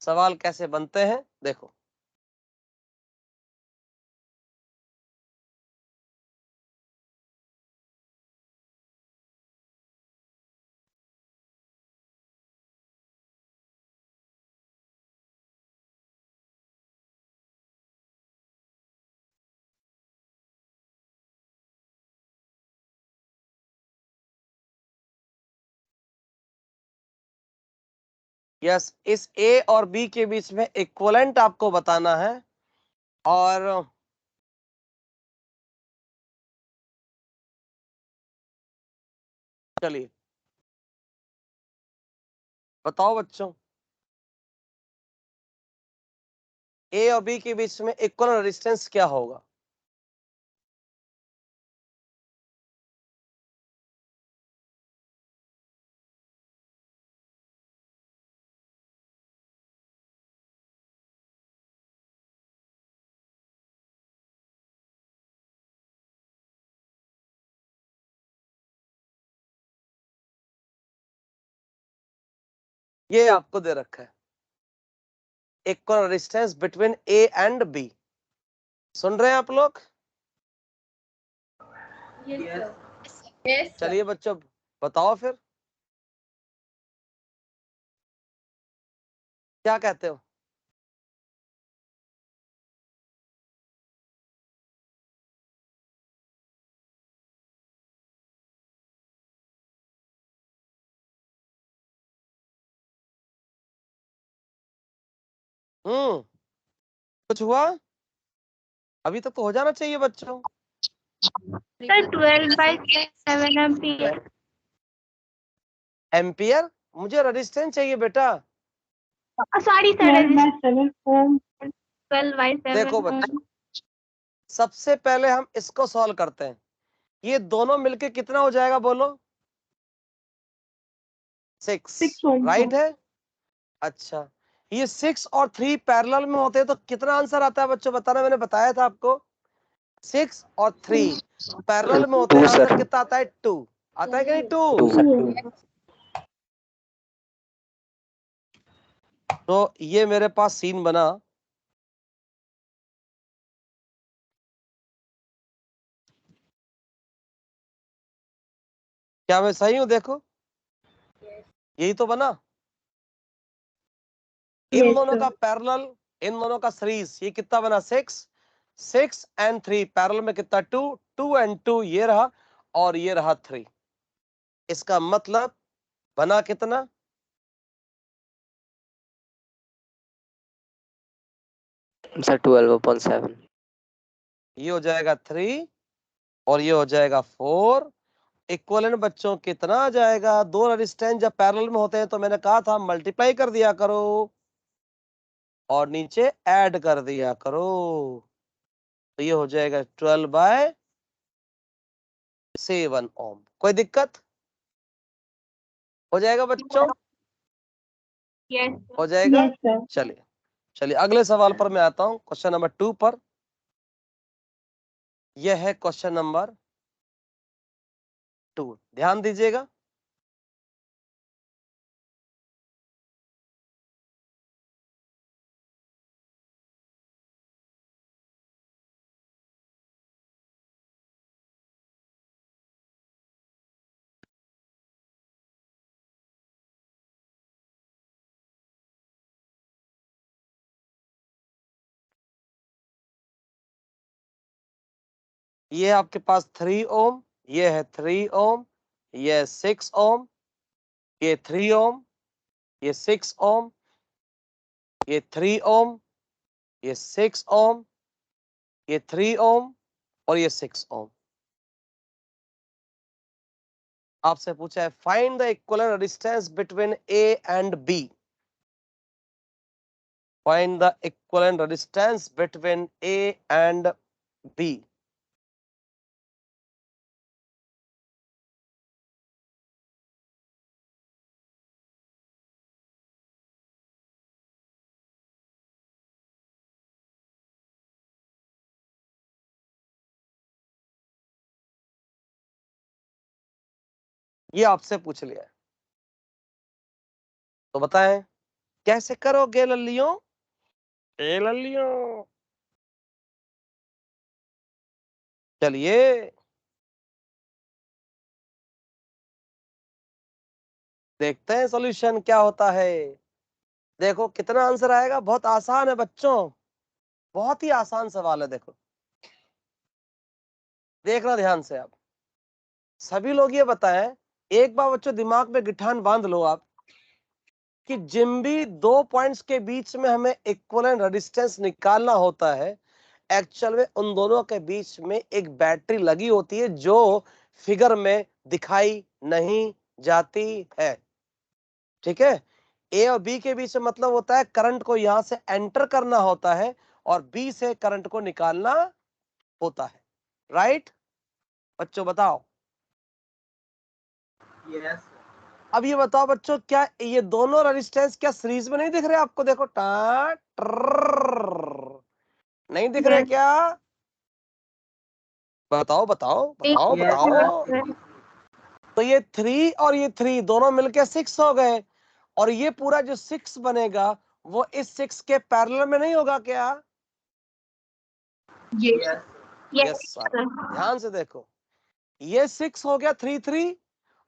सवाल कैसे बनते हैं, देखो। यस, इस ए और बी के बीच में इक्विवेलेंट आपको बताना है। और चलिए बताओ बच्चों, ए और बी के बीच में इक्वल रेजिस्टेंस क्या होगा? ये आपको दे रखा है equal resistance between A and B. सुन रहे हैं आप लोग? Yes, sir. Yes, sir. चलिए बच्चों बताओ फिर क्या कहते हो? कुछ हुआ? अभी तक तो हो जाना चाहिए बच्चों। Sir 12/7 ampere. एम्पियर, मुझे रेजिस्टेंस चाहिए बेटा। सॉरी सर 12/7 ओम। 12/7 देखो बच्चों, सबसे पहले हम इसको सॉल्व करते हैं। ये दोनों मिलके कितना हो जाएगा बोलो? 6 राइट है। अच्छा, ये 6 और 3 पैरेलल में होते हैं तो कितना आंसर आता है बच्चों बताना, मैंने बताया था आपको। 6 और 3 पैरेलल में होते हैं, 2 आंसर सर। कितना आता है? 2 आता है कि नहीं? 2। 2 सर। तो ये मेरे पास सीन बना। क्या मैं सही हूं? देखो यही तो बना। इन दोनों का पैरेलल, इन दोनों का सीरीज, ये कितना बना? 6 एंड 3 पैरेलल में कितना? 2 एंड 2 ये रहा, और ये रहा 3। इसका मतलब बना कितना? सर 12/7। ये हो जाएगा 3 और ये हो जाएगा 4। इक्विवेलेंट बच्चों कितना आ जाएगा? 2 रेजिस्टेंस जब पैरेलल में होते हैं तो मैंने कहा था मल्टीप्लाई कर दिया करो और नीचे ऐड कर दिया करो। तो ये हो जाएगा 12/7 ओम। कोई दिक्कत? हो जाएगा बच्चों? यस हो जाएगा। चलिए चलिए अगले सवाल पर मैं आता हूं, क्वेश्चन नंबर 2 पर। यह है क्वेश्चन नंबर 2, ध्यान दीजिएगा। ये आपके पास 3 ओम, ये है 3 ओम, ये 6 ओम, ये 3 ओम, ये 6 ओम, ये 3 ओम, ये 6 ओम, ये 3 ओम और ये 6 ओम। आपसे पूछा है find the equivalent resistance between A and B. Find the equivalent resistance between A and B. ये आपसे पूछ लिया है तो बताएं कैसे करोगे लल्लियों? ए लल्लियों, चलिए देखते हैं सॉल्यूशन क्या होता है। देखो कितना आंसर आएगा, बहुत आसान है बच्चों, बहुत ही आसान सवाल है। देखो देखना ध्यान से आप सभी लोग, ये बताएं एक बार बच्चों दिमाग में गिठान बांध लो आप कि जिन भी 2 पॉइंट्स के बीच में हमें इक्विवेलेंट रेजिस्टेंस निकालना होता है, एक्चुअल में उन दोनों के बीच में एक बैटरी लगी होती है जो फिगर में दिखाई नहीं जाती है। ठीक है, ए और बी के बीच में मतलब होता है करंट को यहां से एंटर करना होता है और बी से करंट को निकालना होता है। राइट बच्चों बताओ। यस अब ये बताओ बच्चों, क्या ये दोनों रेजिस्टेंस क्या सीरीज में नहीं दिख रहे आपको? देखो नहीं दिख रहे क्या? बताओ बताओ बताओ बताओ। तो ये 3 और ये 3 दोनों मिलके 6 हो गए, और ये पूरा जो 6 बनेगा वो इस 6 के पैरेलल में नहीं होगा क्या? Yes sir. ध्यान से देखो, ये 6 हो गया 3 3,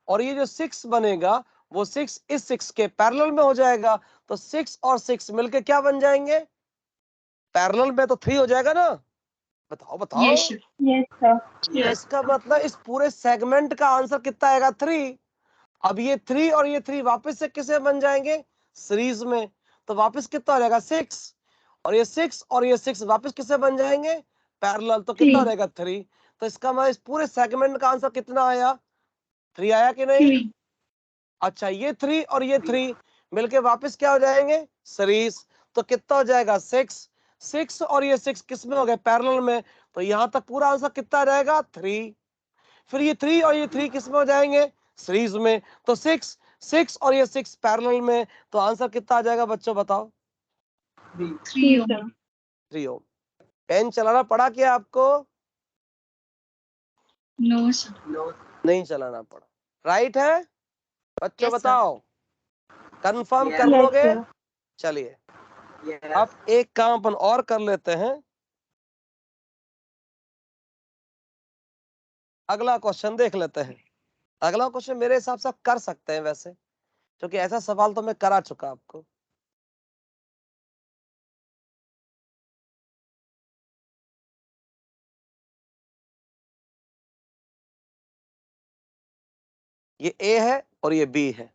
और ये जो 6 बनेगा वो 6 इस 6 के पैरेलल में हो जाएगा। तो 6 और 6 मिलके क्या बन जाएंगे? पैरेलल में तो 3 हो जाएगा ना? बताओ बताओ। इसका मतलब इस पूरे सेगमेंट का आंसर कितना आएगा? 3। अब ये 3 और ये 3 वापस से किसे बन जाएंगे? सीरीज में। तो वापस कितना हो जाएगा? 6। और ये 6 और ये 6 वापस किसे बन जाएंगे? पैरेलल, तो कितना हो जाएगा 3। तो इसका मतलब इस पूरे सेगमेंट का आंसर कितना आया? 3 आया कि नहीं? अच्छा, ये 3 और ये 3 मिलके वापस क्या हो जाएंगे? सीरीज। तो कितना हो जाएगा? 6। 6 और ये 6 किस में हो गए? पैरेलल में। तो यहां तक पूरा आंसर कितना रहेगा? 3। फिर ये 3 और ये 3 किस में हो जाएंगे? सीरीज में। तो 6 6 और ये 6 पैरेलल में। तो आंसर कितना आ जाएगा बच्चों, बताओ? 3 ओम। पेन चलाना पड़ा क्या आपको? No sir. नहीं चलाना पड़ा, राइट है बच्चों? Yes, sir. बताओ, कंफर्म कर Yes, लोगे? चलिए, अब एक काम अपन और कर लेते हैं। अगला क्वेश्चन देख लेते हैं। अगला क्वेश्चन मेरे हिसाब से आप कर सकते हैं वैसे, क्योंकि ऐसा सवाल तो मैं करा चुका आपको। ये ए है और ये बी है।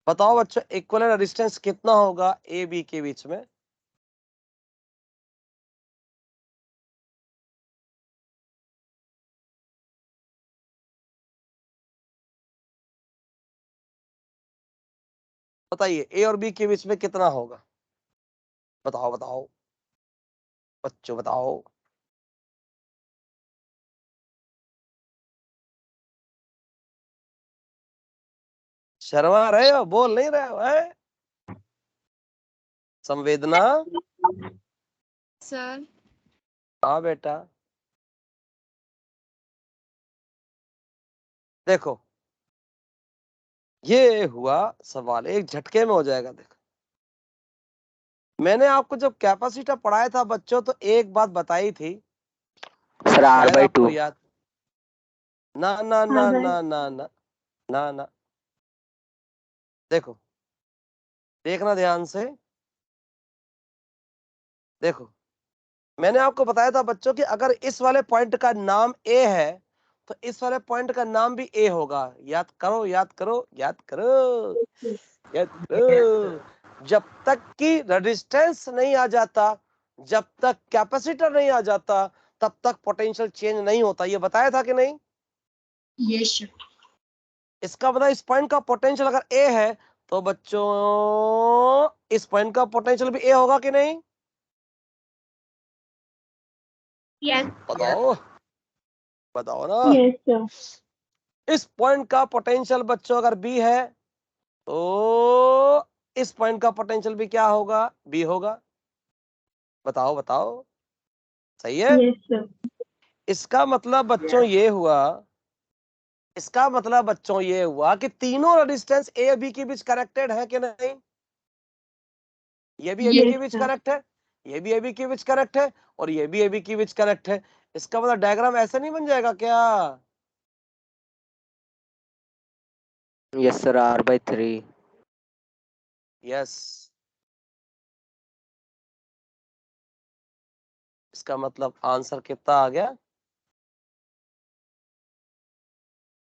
बताओ बच्चों, इक्विवेलेंट रेजिस्टेंस कितना होगा ए बी के बीच में? बताइए, ए और बी के बीच में कितना होगा? बताओ बताओ बच्चों, बताओ। शर्मा रहे हो, बोल नहीं रहे हो है? संवेदना, सर हाँ बेटा। देखो, ये हुआ सवाल, एक झटके में हो जाएगा। देखो, मैंने आपको जब कैपेसिटर पढ़ाया था बच्चों, तो एक बात बताई थी, सर R शायद by आपको 2। याद। ना ना ना ना ना ना ना ना। देखो, देखना ध्यान से। देखो, मैंने आपको बताया था बच्चों कि अगर इस वाले पॉइंट का नाम ए है, तो इस वाले पॉइंट का नाम भी ए होगा। याद करो, याद करो, याद करो, याद करो। जब तक कि रेजिस्टेंस नहीं आ जाता, जब तक कैपेसिटर नहीं आ जाता, तब तक पोटेंशियल चेंज नहीं होता। ये बताया था कि नहीं? Yes, sir. इसका मतलब इस पॉइंट का पोटेंशियल अगर ए है, तो बच्चों इस पॉइंट का पोटेंशियल भी ए होगा कि नहीं? यस बताओ, बताओ ना। यस सर इस पॉइंट का पोटेंशियल बच्चों अगर बी है, तो इस पॉइंट का पोटेंशियल भी क्या होगा? बी होगा। बताओ बताओ, सही है? यस सर इसका मतलब बच्चों ये हुआ, इसका मतलब बच्चों ये हुआ कि तीनों रेजिस्टेंस ए बी के बीच कनेक्टेड है कि नहीं? ये भी एबी के यस बीच सर कनेक्ट है, ये भी एबी के बीच कनेक्ट है, और ये भी एबी के बीच कनेक्ट है। इसका मतलब डायग्राम ऐसे नहीं बन जाएगा क्या? Yes, sir R by 3। Yes. इसका मतलब आंसर कितना आ गया?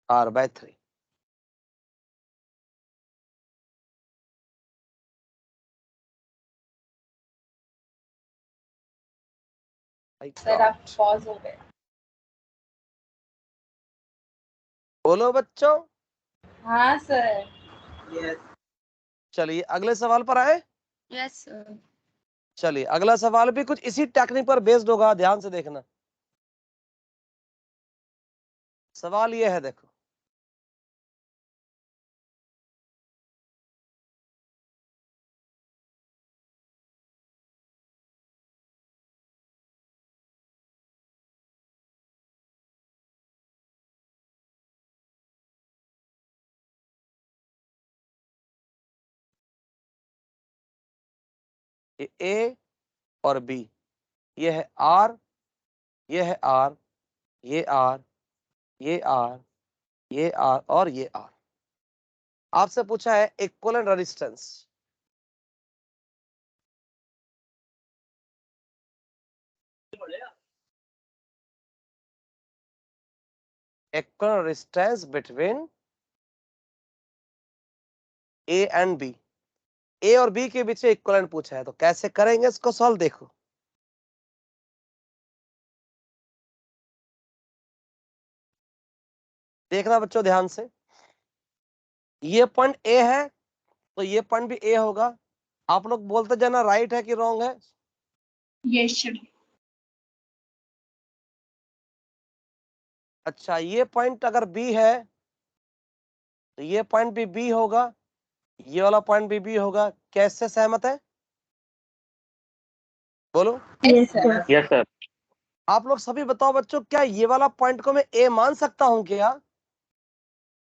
R/3। सर आप पॉज हो गए। बोलो बच्चों। हाँ सर। चलिए अगले सवाल पर आए। यस सर चलिए, अगला सवाल भी कुछ इसी टेक्निक पर बेस्ड होगा, ध्यान से देखना। सवाल ये है, देखो, ये ए और बी, ये है आर, ये है आर, ये आर, ये आर, ये आर और ये आर। आपसे पूछा है equivalent resistance. Equivalent resistance between A and B. A और बी के बीच में इक्विवेलेंट पूछा है, तो कैसे करेंगे इसको सॉल्व? देखो, देखना बच्चों ध्यान से, ये पॉइंट ए है तो ये पॉइंट भी ए होगा। आप लोग बोलते जाना राइट है कि रॉन्ग है। Yes sir. अच्छा, ये पॉइंट अगर बी है तो ये पॉइंट भी बी होगा, ये वाला पॉइंट भी बी होगा। कैसे सहमत है बोलो? Yes sir. Yes sir. आप लोग सभी बताओ बच्चों, क्या ये वाला पॉइंट को मैं ए मान सकता हूं क्या?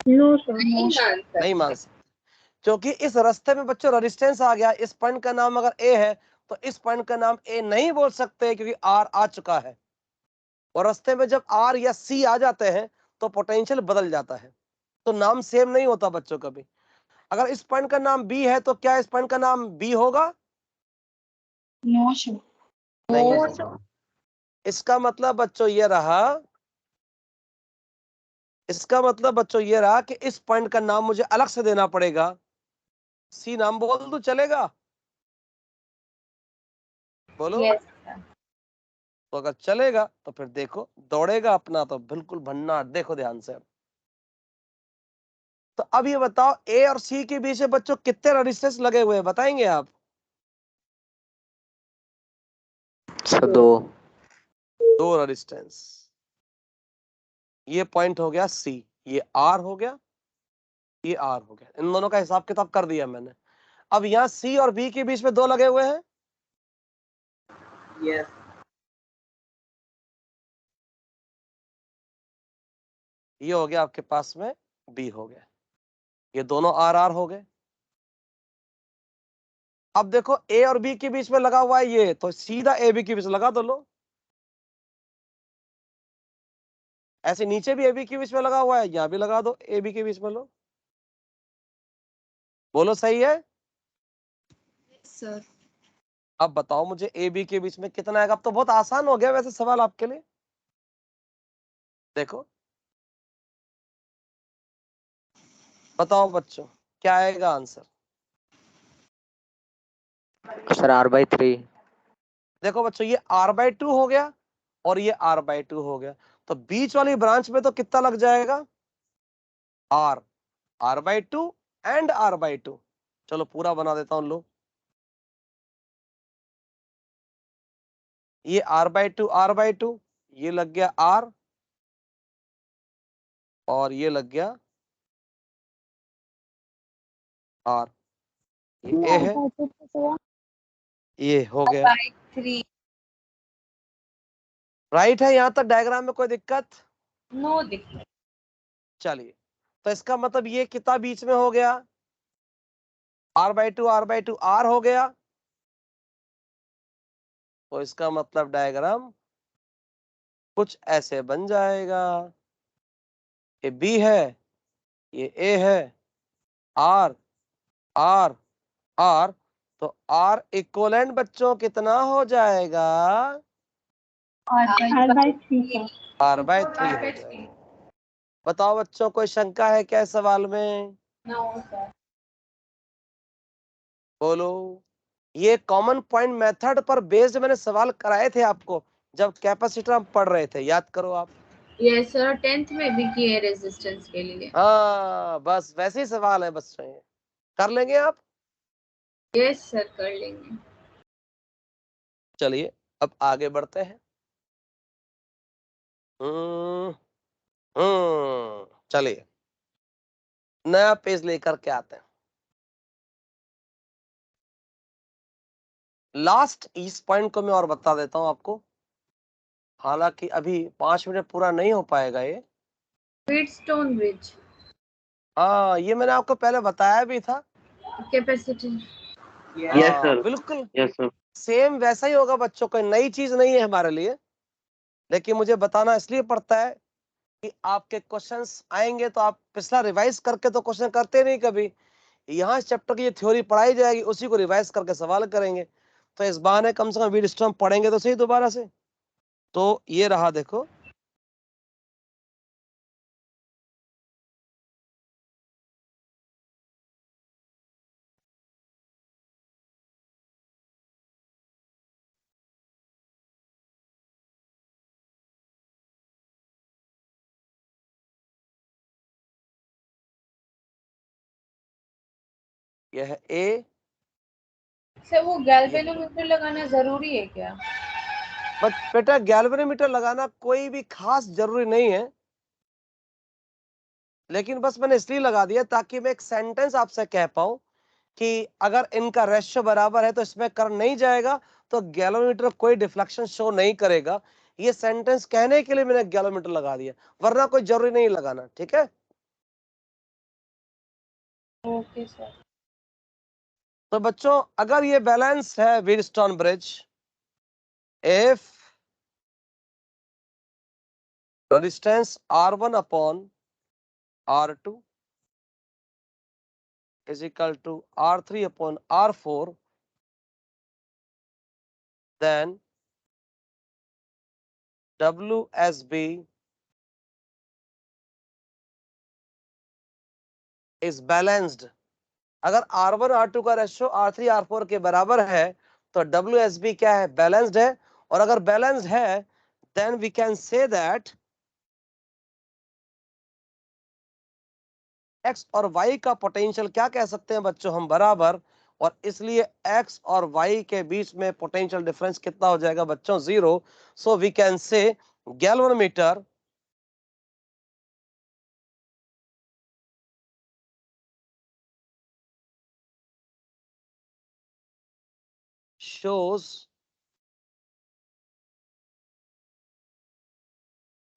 No sir. नहीं मान सकता, क्योंकि इस रास्ते में बच्चों रेजिस्टेंस आ गया। इस पॉइंट का नाम अगर ए है तो इस पॉइंट का नाम ए नहीं बोल सकते, क्योंकि आर आ चुका है। और रास्ते में जब आर या सी आ जाते हैं तो पोटेंशियल बदल जाता है, तो नाम सेम नहीं होता बच्चों कभी। अगर इस पॉइंट का नाम बी है तो क्या इस पॉइंट का नाम बी होगा? No sir. नहीं होगा। इसका मतलब बच्चों ये रहा, इसका मतलब बच्चों ये रहा कि इस पॉइंट का नाम मुझे अलग से देना पड़ेगा। सी नाम बोल दो चलेगा? बोलो। यस। तो अगर चलेगा तो फिर देखो, दौड़ेगा अपना तो बिल्कुल भन्नाट। देखो ध्यान से, तो अब ये बताओ ए और सी के बीच में बच्चों कितने रेजिस्टेंस लगे हुए हैं, बताएंगे आप? सर 2। दो रेजिस्टेंस। ये पॉइंट हो गया सी, ये आर हो गया, ये आर हो गया। इन दोनों का हिसाब किताब कर दिया मैंने। अब यहाँ सी और बी के बीच में दो लगे हुए हैं। Yes. ये हो गया आपके पास में बी हो गया, ये दोनों आर आर हो गए। अब देखो ए और बी के बीच में लगा हुआ है ये, तो सीधा ए बी के बीच लगा दो। लो, ऐसे नीचे भी ए बी के बीच में लगा हुआ है, यहाँ भी लगा दो ए बी के बीच में। लो, बोलो सही है? सर। अब बताओ मुझे ए बी के बीच में कितना आएगा? अब तो बहुत आसान हो गया वैसे सवाल आपके लिए। देखो बताओ बच्चों, क्या आएगा आंसर? Sir R/3। देखो बच्चों, ये r/2 हो गया और ये r/2 हो गया, तो बीच वाली ब्रांच में तो कितना लग जाएगा? r, r/2 and r/2। चलो पूरा बना देता हूं। लो, ये r/2 r/2, ये लग गया r और ये लग गया r। ये a है, ये हो गया। 3। राइट है यहाँ तक डायग्राम में कोई दिक्कत? नो दिक्कत। चलिए, तो इसका मतलब ये कितना बीच में हो गया? r/2 r/2 r हो गया। तो इसका मतलब डायग्राम कुछ ऐसे बन जाएगा। ये b है, ये a है, r r r, तो r इक्वलेंट बच्चों कितना हो जाएगा? R/3 r/3 हो जाएगा। बताओ बच्चों, कोई शंका है क्या इस सवाल में? No sir. बोलो। ये कॉमन पॉइंट मेथड पर बेस्ड मैंने सवाल कराए थे आपको जब कैपेसिटर हम पढ़ रहे थे, याद करो आप। यस सर, 10th में भी किए रेजिस्टेंस के लिए। हाँ, बस वैसे ही सवाल है बच्चों, ये कर लेंगे आप। यस सर, कर लेंगे। चलिए अब आगे बढ़ते हैं। हम्म चलिए नया पेज लेकर के आते हैं। लास्ट इस पॉइंट को मैं और बता देता हूं आपको, हालांकि अभी 5 मिनट पूरा नहीं हो पाएगा ये। Wheatstone bridge. हाँ, ये मैंने आपको पहले बताया भी था। कैपेसिटी। यस हाँ सर। बिल्कुल यस सर। सेम वैसा ही होगा बच्चों, कोई नई चीज नहीं है हमारे लिए, लेकिन मुझे बताना इसलिए पड़ता है कि आपके क्वेश्चंस आएंगे तो आप पिछला रिवाइज करके तो क्वेश्चन करते नहीं कभी। यहाँ इस चैप्टर की ये थ्योरी पढ़ाई जाएगी, उसी को रिवाइज करके सवाल करेंगे, तो इस बहाने कम से कम व्हीटस्टोन पढ़ेंगे तो सही दोबारा से। तो ये रहा देखो, यह है ए। सर वो गैल्वेनोमीटर लगाना जरूरी है क्या? बट बेटा गैल्वेनोमीटर लगाना कोई भी खास जरूरी नहीं है, लेकिन बस मैंने इसलिए लगा दिया ताकि मैं एक सेंटेंस आपसे कह पाऊं कि अगर इनका रेशियो बराबर है तो इसमें करंट नहीं जाएगा, तो गैल्वेनोमीटर कोई डिफ्लेक्शन शो नहीं करेगा। ये सेंटेंस कहने के लिए मैंने गैल्वेनोमीटर लगा दिया, वरना कोई जरूरी नहीं लगाना। ठीक है, ओके सर। तो बच्चों अगर ये बैलेंस है Wheatstone bridge, if resistance R1 upon R2 is equal to R3 upon R4, then WSB is balanced। अगर R1 R2 का रेशियो R3 R4 के बराबर है तो WSB क्या है? बैलेंस्ड है। और अगर बैलेंस्ड है then we can say that X और Y का पोटेंशियल क्या कह सकते हैं बच्चों हम? बराबर। और इसलिए X और Y के बीच में पोटेंशियल डिफरेंस कितना हो जाएगा बच्चों? 0। So we can say galvanometer shows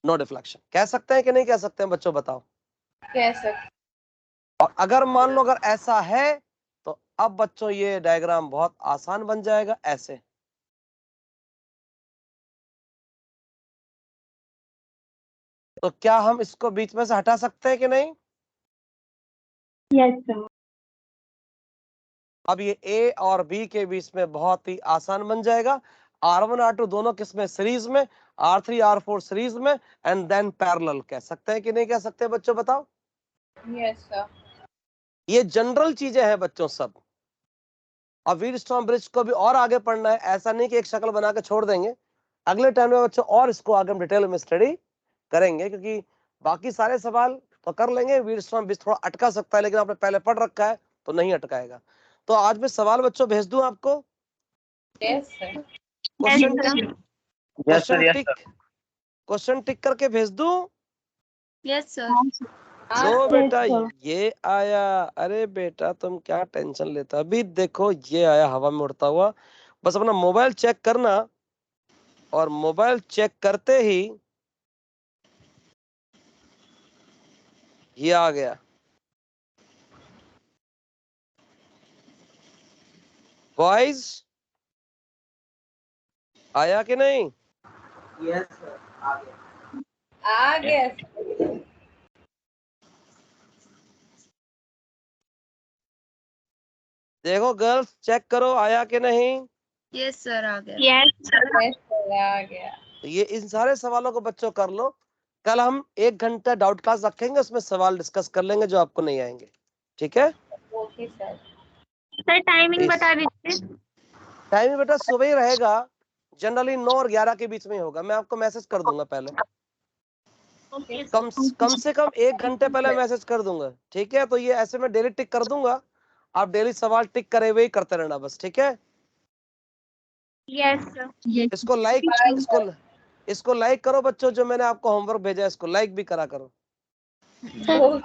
no deflection. कह सकते हैं कि नहीं कह सकते हैं बच्चों? बताओ। कह सकते। और अगर मान लो अगर ऐसा है तो अब बच्चों ये डायग्राम बहुत आसान बन जाएगा। ऐसे तो क्या हम इसको बीच में से हटा सकते हैं कि नहीं? Yes sir. अब ये A और B के बीच में बहुत ही आसान बन जाएगा। R1 R2 दोनों किस में? सीरीज में। R3 R4 सीरीज में, एंड देन पैरेलल। कह सकते हैं कि नहीं कह सकते बच्चों? बताओ। Yes sir. ये जनरल चीजें हैं बच्चों सब। अब व्हीटस्टोन ब्रिज को भी और आगे पढ़ना है, ऐसा नहीं कि एक शक्ल बना के छोड़ देंगे। अगले टाइम में बच्चों और इसको आगे हम डिटेल में स्टडी करेंगे, क्योंकि बाकी सारे सवाल तो कर लेंगे। व्हीटस्टोन ब्रिज थोड़ा अटका सकता है, लेकिन आपने पहले पढ़ रखा है तो नहीं अटकाएगा। तो आज मैं सवाल बच्चों भेज दूं आपको। Yes sir. Question yes sir, yes tick sir. Question tick करके भेज दूं। Yes sir. लो बेटा ये आया। अरे बेटा तुम क्या टेंशन लेता? अभी देखो ये आया हवा में उड़ता हुआ। बस अपना मोबाइल चेक करना, और मोबाइल चेक करते ही ये आ गया। बॉयज आया कि नहीं? यस सर, आ गया। आ गया सर। देखो गर्ल्स चेक करो आया कि नहीं। यस सर आ गया। Yes sir. यस सर आ गया। तो ये इन सारे सवालों को बच्चों कर लो। कल हम 1 घंटा डाउट क्लास रखेंगे, उसमें सवाल डिस्कस कर लेंगे जो आपको नहीं आएंगे। ठीक है ओके सर। सर टाइमिंग बता दीजिए। टाइम बेटा सुबह ही रहेगा, जनरली 9 और 11 के बीच में ही होगा। मैं आपको मैसेज कर दूंगा पहले, कम से कम 1 घंटे पहले मैसेज कर दूंगा। ठीक है, तो ये ऐसे में डेली टिक कर दूंगा, आप डेली सवाल टिक करे हुए ही करते रहना बस। ठीक है, यस सर। इसको लाइक करो बच्चों। जो मैंने आपको होमवर्क भेजा है इसको लाइक भी करा करो। थैंक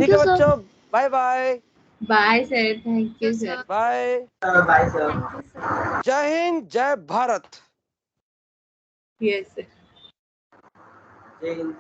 ठीक यू है सर। बच्चों, bye bye. Bye sir. Thank you sir. Bye. Bye sir. Thank you sir. जय हिंद, जय भारत। Yes sir. जय हिंद।